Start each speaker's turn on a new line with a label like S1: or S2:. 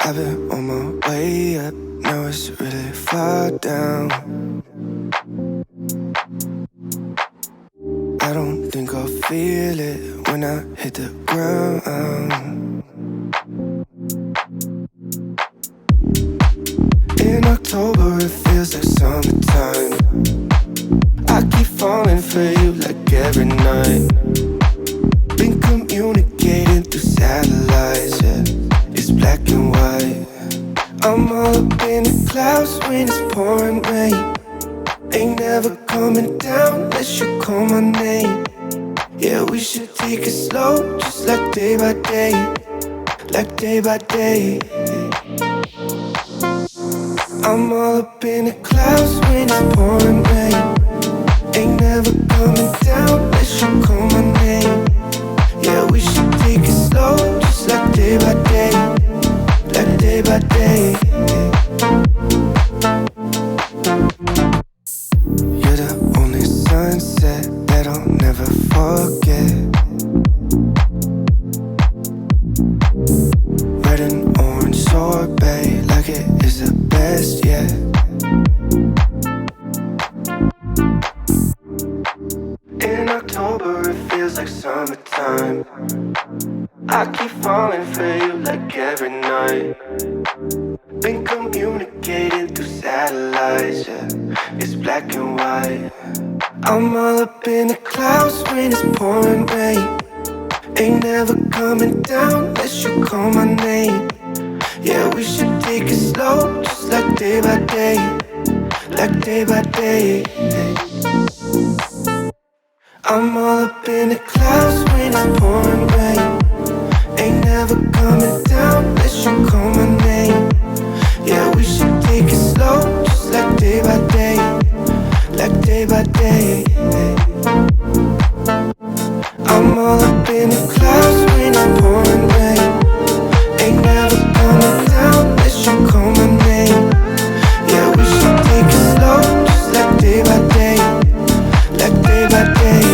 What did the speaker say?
S1: I've been on my way up, now it's really far down. I don't think I'll feel it when I hit the ground. In October it feels like summertime. I keep falling for you like every night. Been communicating through satellites, yeah. It's black and white. I'm all up in the clouds when it's pouring rain. Ain't never coming down unless you call my name. Yeah, we should take it slow, just like day by day. Like day by day. I'm all up in the clouds when it's pouring rain. Ain't never coming down unless you call my name. Yeah, we should take it slow, just like day by day. Like day by day. You're the only sunset that I'll never forget. Red and orange sorbet, like it is the best yet. In October it feels like summertime. I keep falling for you like every night. Been communicating through satellites, yeah. It's black and white. I'm all up in the clouds when it's pouring rain. Ain't never coming down unless you call my name. Yeah, we should take it slow, just like day by day. Like day by day. I'm all up in the clouds when it's pouring rain. Ain't never coming down unless you call my name. Yeah, we should take it slow, just like day by day. Like day by day. I'm all up in the clouds when it's pouring rain. Ain't never coming down unless you call my name. Yeah, we should take it slow, just like day by day. Like day by day.